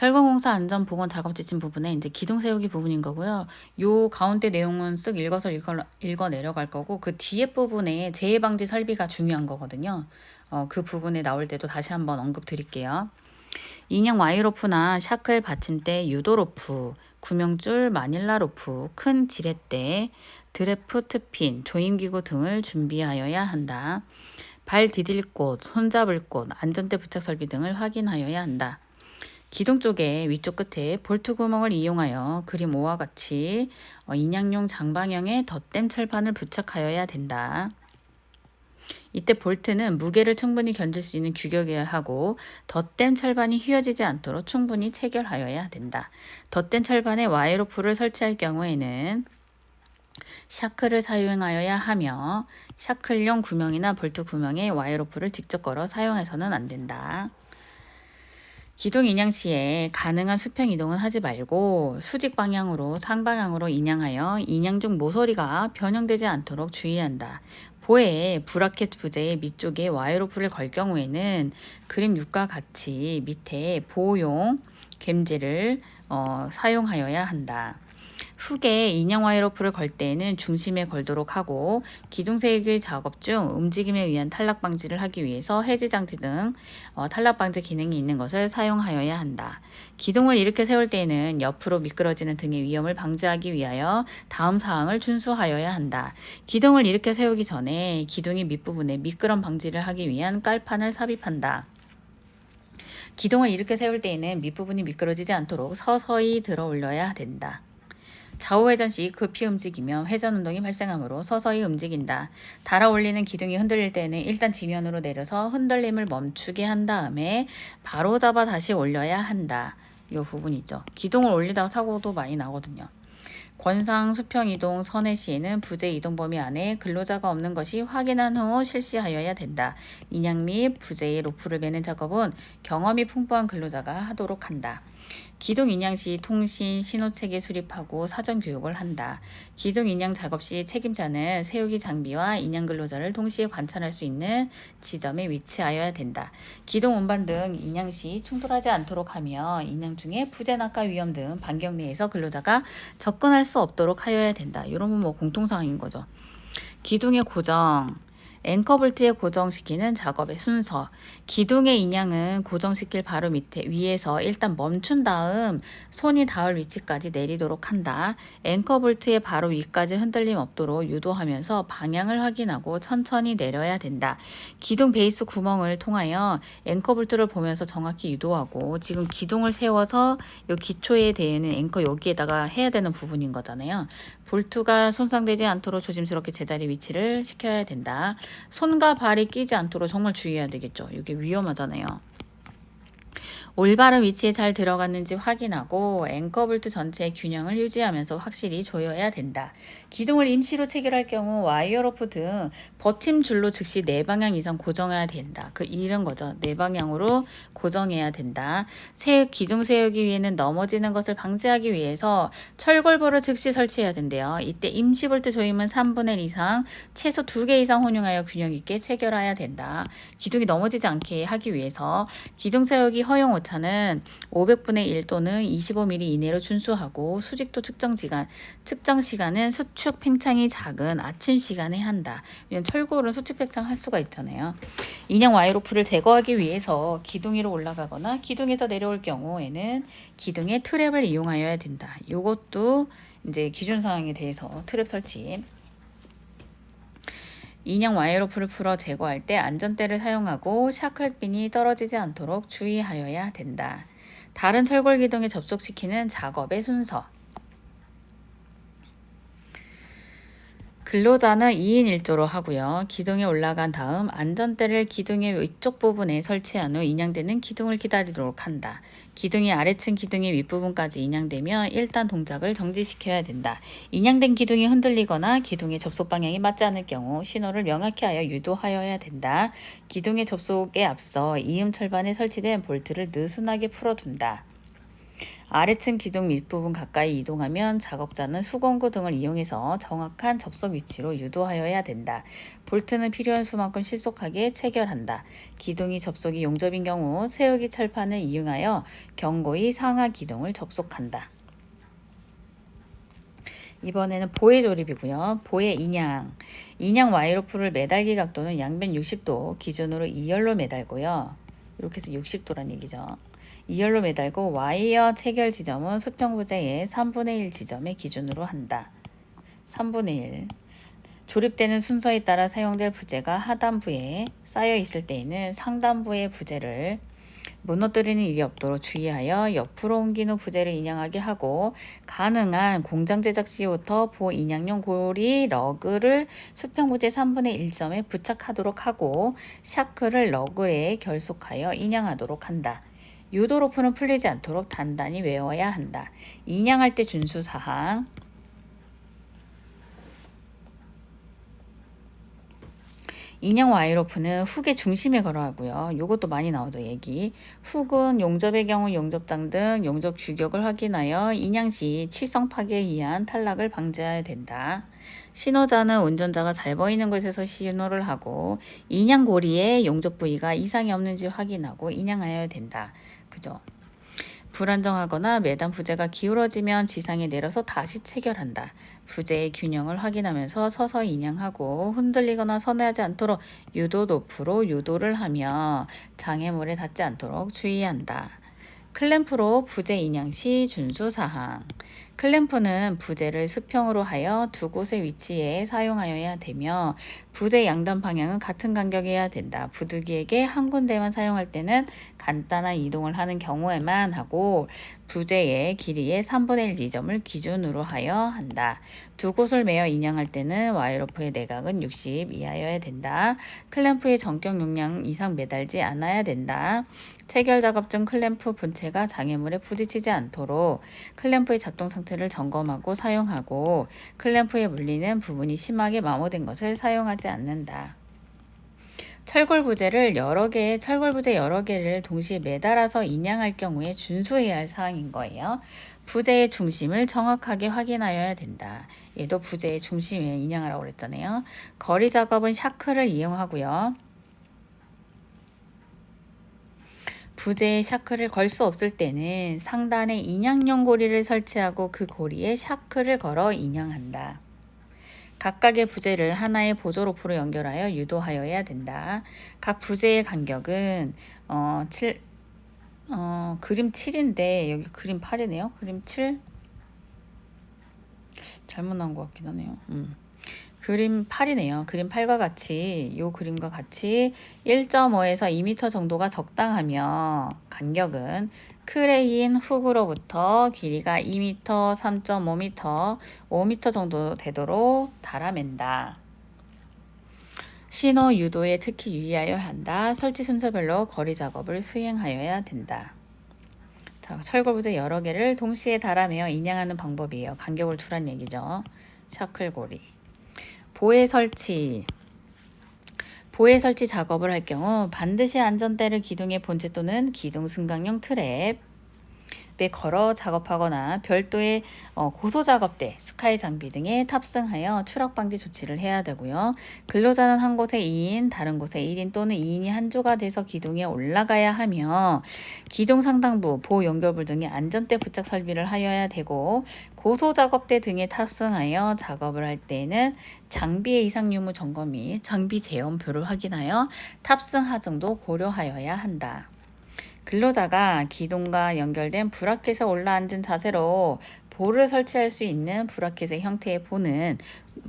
철거공사 안전 보건 작업 지침 부분에 이제 기둥 세우기 부분인 거고요. 요 가운데 내용은 쓱 읽어서 읽어 내려갈 거고 그 뒤에 부분에 재해 방지 설비가 중요한 거거든요. 그 부분에 나올 때도 다시 한번 언급 드릴게요. 인형 와이로프나 샤클 받침대 유도로프, 구명줄 마닐라 로프, 큰 지렛대, 드래프트 핀, 조임기구 등을 준비하여야 한다. 발 디딜 곳, 손잡을 곳, 안전대 부착 설비 등을 확인하여야 한다. 기둥 쪽에 위쪽 끝에 볼트 구멍을 이용하여 그림 5와 같이 인양용 장방형의 덧댐 철판을 부착하여야 된다. 이때 볼트는 무게를 충분히 견딜 수 있는 규격이어야 하고 덧댐 철판이 휘어지지 않도록 충분히 체결하여야 된다. 덧댐 철판에 와이로프를 설치할 경우에는 샤클을 사용하여야 하며 샤클용 구멍이나 볼트 구멍에 와이로프를 직접 걸어 사용해서는 안 된다. 기둥 인양 시에 가능한 수평 이동은 하지 말고 수직 방향으로 상방향으로 인양하여 인양 중 모서리가 변형되지 않도록 주의한다. 보에 브라켓 부재의 밑쪽에 와이로프를 걸 경우에는 그림 6과 같이 밑에 보호용 겜제를 사용하여야 한다. 훅에 인형 와이로프를 걸 때에는 중심에 걸도록 하고 기둥 세우기 작업 중 움직임에 의한 탈락 방지를 하기 위해서 해지 장치 등 탈락 방지 기능이 있는 것을 사용하여야 한다. 기둥을 이렇게 세울 때에는 옆으로 미끄러지는 등의 위험을 방지하기 위하여 다음 사항을 준수하여야 한다. 기둥을 이렇게 세우기 전에 기둥의 밑부분에 미끄럼 방지를 하기 위한 깔판을 삽입한다. 기둥을 이렇게 세울 때에는 밑부분이 미끄러지지 않도록 서서히 들어 올려야 된다. 좌우 회전 시 급히 움직이며 회전 운동이 발생하므로 서서히 움직인다. 달아 올리는 기둥이 흔들릴 때는 일단 지면으로 내려서 흔들림을 멈추게 한 다음에 바로 잡아 다시 올려야 한다. 이 부분이죠. 기둥을 올리다가 사고도 많이 나거든요. 권상 수평 이동 선회 시에는 부재 이동 범위 안에 근로자가 없는 것이 확인한 후 실시하여야 된다. 인양 및 부재의 로프를 매는 작업은 경험이 풍부한 근로자가 하도록 한다. 기둥 인양 시 통신, 신호체계 수립하고 사전 교육을 한다. 기둥 인양 작업 시 책임자는 세우기 장비와 인양 근로자를 동시에 관찰할 수 있는 지점에 위치하여야 된다. 기둥 운반 등 인양 시 충돌하지 않도록 하며 인양 중에 부재 낙하 위험 등 반경 내에서 근로자가 접근할 수 없도록 하여야 된다. 이런 건 뭐 공통사항인 거죠. 기둥의 고정. 앵커 볼트에 고정시키는 작업의 순서. 기둥의 인양은 고정시킬 바로 밑에 위에서 일단 멈춘 다음 손이 닿을 위치까지 내리도록 한다. 앵커 볼트의 바로 위까지 흔들림 없도록 유도하면서 방향을 확인하고 천천히 내려야 된다. 기둥 베이스 구멍을 통하여 앵커 볼트를 보면서 정확히 유도하고 지금 기둥을 세워서 이 기초에 대는 앵커 여기에다가 해야 되는 부분인 거잖아요. 볼트가 손상되지 않도록 조심스럽게 제자리 위치를 시켜야 된다. 손과 발이 끼지 않도록 정말 주의해야 되겠죠. 이게 위험하잖아요. 올바른 위치에 잘 들어갔는지 확인하고 앵커 볼트 전체의 균형을 유지하면서 확실히 조여야 된다. 기둥을 임시로 체결할 경우 와이어 로프 등 버팀 줄로 즉시 4방향 이상 고정해야 된다. 이런 거죠. 4방향으로 고정해야 된다. 기둥 세우기 위해는 넘어지는 것을 방지하기 위해서 철골볼을 즉시 설치해야 된대요. 이때 임시 볼트 조임은 3분의 1 이상, 최소 2개 이상 혼용하여 균형 있게 체결해야 된다. 기둥이 넘어지지 않게 하기 위해서 기둥 세우기 허용 오차는 500분의 1 또는 25mm 이내로 준수하고 수직도 측정 시간은 수축 팽창이 작은 아침 시간에 한다. 왜냐면 철골은 수축 팽창 할 수가 있잖아요. 인형 와이로프를 제거하기 위해서 기둥 위로 올라가거나 기둥에서 내려올 경우에는 기둥의 트랩을 이용하여야 된다. 이것도 이제 기준 사항에 대해서 트랩 설치. 인형 와이로프를 풀어 제거할 때 안전대를 사용하고 샤클핀이 떨어지지 않도록 주의하여야 된다. 다른 철골 기둥에 접속시키는 작업의 순서. 근로자는 2인 1조로 하고요. 기둥에 올라간 다음 안전대를 기둥의 위쪽 부분에 설치한 후 인양되는 기둥을 기다리도록 한다. 기둥이 아래층 기둥의 윗부분까지 인양되면 일단 동작을 정지시켜야 된다. 인양된 기둥이 흔들리거나 기둥의 접속 방향이 맞지 않을 경우 신호를 명확히 하여 유도하여야 된다. 기둥의 접속에 앞서 이음 철판에 설치된 볼트를 느슨하게 풀어둔다. 아래층 기둥 밑부분 가까이 이동하면 작업자는 수건구 등을 이용해서 정확한 접속 위치로 유도하여야 된다. 볼트는 필요한 수만큼 신속하게 체결한다. 기둥이 접속이 용접인 경우 세우기 철판을 이용하여 견고히 상하 기둥을 접속한다. 이번에는 보해 조립이고요. 보해 인양. 인양 와이로프를 매달기 각도는 양변 60도 기준으로 2열로 매달고요. 이렇게 해서 60도란 얘기죠. 2열로 매달고 와이어 체결 지점은 수평부재의 3분의 1 지점의 기준으로 한다. 3분의 1. 조립되는 순서에 따라 사용될 부재가 하단부에 쌓여 있을 때에는 상단부의 부재를 무너뜨리는 일이 없도록 주의하여 옆으로 옮긴 후 부재를 인양하게 하고 가능한 공장 제작 시부터 보 인양용 고리 러그를 수평부재 3분의 1점에 부착하도록 하고 샤크를 러그에 결속하여 인양하도록 한다. 유도 로프는 풀리지 않도록 단단히 외워야 한다. 인양할 때 준수사항. 인양 와이로프는 훅의 중심에 걸어하고요. 이것도 많이 나오죠, 얘기. 훅은 용접의 경우 용접장 등 용접 규격을 확인하여 인양 시 취성 파괴에 의한 탈락을 방지해야 된다. 신호자는 운전자가 잘 보이는 곳에서 신호를 하고 인양 고리에 용접 부위가 이상이 없는지 확인하고 인양하여야 된다. 그죠? 불안정하거나 매단 부재가 기울어지면 지상에 내려서 다시 체결한다. 부재의 균형을 확인하면서 서서 인양하고 흔들리거나 선회하지 않도록 유도 높으로 유도를 하며 장애물에 닿지 않도록 주의한다. 클램프로 부재 인양 시 준수 사항. 클램프는 부재를 수평으로 하여 두 곳의 위치에 사용하여야 되며 부재 양단 방향은 같은 간격이어야 된다. 부득이하게 한 군데만 사용할 때는 간단한 이동을 하는 경우에만 하고 부재의 길이의 3분의 1 지점을 기준으로 하여 한다. 두 곳을 매어 인양할 때는 와이로프의 내각은 60 이하여야 된다. 클램프의 전격 용량 이상 매달지 않아야 된다. 체결 작업 중 클램프 본체가 장애물에 부딪히지 않도록 클램프의 작동 상태를 점검하고 사용하고 클램프에 물리는 부분이 심하게 마모된 것을 사용하지 않는다. 철골 부재를 철골 부재 여러 개를 동시에 매달아서 인양할 경우에 준수해야 할 사항인 거예요. 부재의 중심을 정확하게 확인하여야 된다. 얘도 부재의 중심에 인양하라고 그랬잖아요. 거리 작업은 샤크를 이용하고요. 부재에 샤크를 걸 수 없을 때는 상단에 인양용 고리를 설치하고 그 고리에 샤크를 걸어 인양한다. 각각의 부재를 하나의 보조 로프로 연결하여 유도하여야 된다. 각 부재의 간격은 그림 7인데 여기 그림 8이네요. 그림 7 잘못 나온 것 같긴 하네요. 그림 8이네요. 그림 8과 같이 이 그림과 같이 1.5에서 2m 정도가 적당하며 간격은 크레인 훅으로부터 길이가 2m, 3.5m, 5m 정도 되도록 달아맨다. 신호 유도에 특히 유의하여야 한다. 설치 순서별로 거리 작업을 수행하여야 된다. 자, 철골부재 여러 개를 동시에 달아매어 인양하는 방법이에요. 간격을 두란 얘기죠. 샤클고리. 보해 설치. 보해 설치 작업을 할 경우 반드시 안전대를 기둥의 본체 또는 기둥 승강용 트랩에 걸어 작업하거나 별도의 고소 작업대, 스카이 장비 등에 탑승하여 추락 방지 조치를 해야 되고요. 근로자는 한 곳에 2인, 다른 곳에 1인 또는 2인이 한조가 돼서 기둥에 올라가야 하며 기둥 상단부, 보호 연결부 등의 안전대 부착 설비를 하여야 되고 고소 작업대 등에 탑승하여 작업을 할 때에는 장비의 이상 유무 점검 및 장비 제원표를 확인하여 탑승 하중도 고려하여야 한다. 근로자가 기둥과 연결된 브라켓에 올라앉은 자세로 볼을 설치할 수 있는 브라켓의 형태의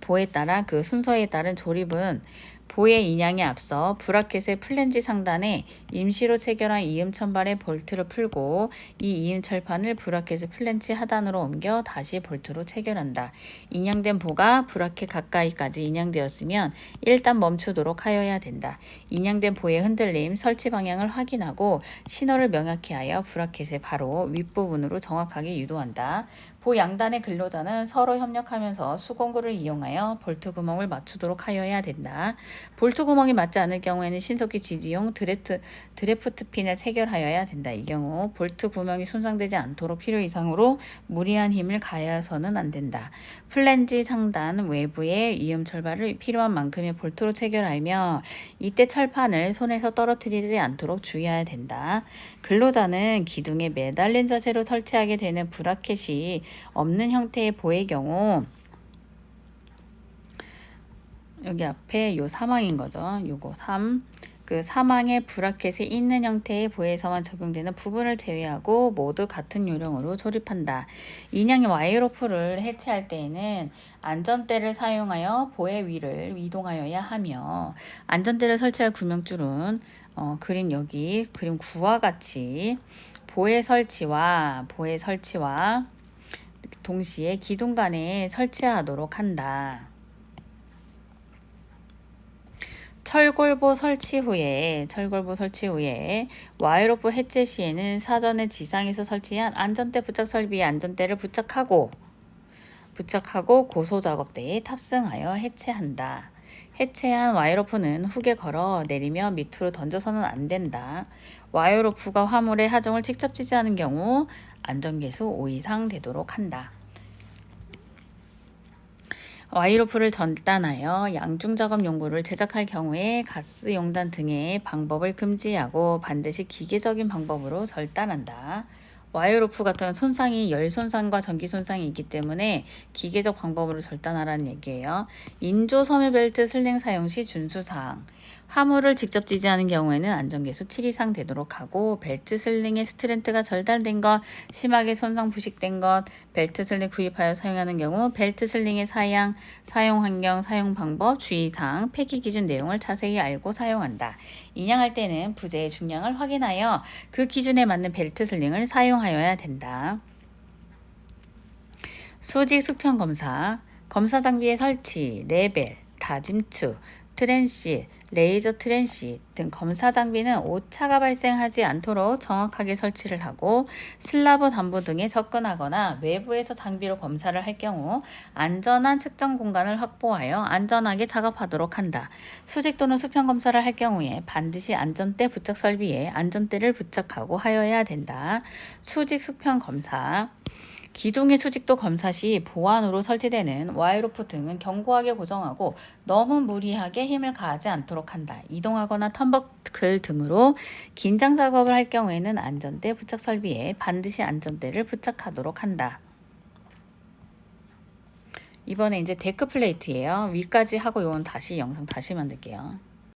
보에 따라 그 순서에 따른 조립은 보의 인양에 앞서 브라켓의 플랜지 상단에 임시로 체결한 이음천발의 볼트를 풀고 이 이음철판을 브라켓의 플랜지 하단으로 옮겨 다시 볼트로 체결한다. 인양된 보가 브라켓 가까이까지 인양되었으면 일단 멈추도록 하여야 된다. 인양된 보의 흔들림, 설치 방향을 확인하고 신호를 명확히 하여 브라켓의 바로 윗부분으로 정확하게 유도한다. 양단의 근로자는 서로 협력하면서 수공구를 이용하여 볼트 구멍을 맞추도록 하여야 된다. 볼트 구멍이 맞지 않을 경우에는 신속히 지지용 드래프트 핀을 체결하여야 된다. 이 경우 볼트 구멍이 손상되지 않도록 필요 이상으로 무리한 힘을 가해서는 안 된다. 플랜지 상단 외부에 이음 철발을 필요한 만큼의 볼트로 체결하며 이때 철판을 손에서 떨어뜨리지 않도록 주의해야 된다. 근로자는 기둥에 매달린 자세로 설치하게 되는 브라켓이 없는 형태의 보의 경우 여기 앞에 요 사망인 거죠. 요거 3. 그 사망의 브라켓이 있는 형태의 보에서만 적용되는 부분을 제외하고 모두 같은 요령으로 조립한다. 인형 와이로프를 해체할 때에는 안전대를 사용하여 보의 위를 이동하여야 하며 안전대를 설치할 구명줄은 그림 여기 그림 9와 같이 보의 설치와 동시에 기둥 간에 설치하도록 한다. 철골보 설치 후에 와이로프 해체 시에는 사전에 지상에서 설치한 안전대 부착 설비에 안전대를 부착하고 고소 작업대에 탑승하여 해체한다. 해체한 와이로프는 훅에 걸어 내리며 밑으로 던져서는 안 된다. 와이로프가 화물의 하중을 직접 지지하는 경우 안전계수 5 이상 되도록 한다. 와이로프를 절단하여 양중작업 용구를 제작할 경우에 가스 용단 등의 방법을 금지하고 반드시 기계적인 방법으로 절단한다. 와이로프 같은 손상이 열 손상과 전기 손상이 있기 때문에 기계적 방법으로 절단하라는 얘기예요. 인조 섬유 벨트 슬링 사용 시 준수사항. 화물을 직접 지지하는 경우에는 안전계수 7 이상 되도록 하고 벨트 슬링의 스트렌트가 절단된 것, 심하게 손상 부식된 것, 벨트 슬링 구입하여 사용하는 경우 벨트 슬링의 사용 환경, 사용 방법, 주의사항, 폐기 기준 내용을 자세히 알고 사용한다. 인양할 때는 부재의 중량을 확인하여 그 기준에 맞는 벨트 슬링을 사용하여야 된다. 수직 수평 검사, 검사 장비의 설치, 레벨, 다짐추, 트랜시, 레이저 트랜시 등 검사 장비는 오차가 발생하지 않도록 정확하게 설치를 하고 슬라브 담보 등에 접근하거나 외부에서 장비로 검사를 할 경우 안전한 측정 공간을 확보하여 안전하게 작업하도록 한다. 수직 또는 수평 검사를 할 경우에 반드시 안전대 부착 설비에 안전대를 부착하고 하여야 된다. 수직 수평 검사 기둥의 수직도 검사 시 보완으로 설치되는 와이로프 등은 견고하게 고정하고 너무 무리하게 힘을 가하지 않도록 한다. 이동하거나 턴버클 등으로 긴장 작업을 할 경우에는 안전대 부착 설비에 반드시 안전대를 부착하도록 한다. 이번에 이제 데크 플레이트예요. 위까지 하고 요건 다시 영상 다시 만들게요.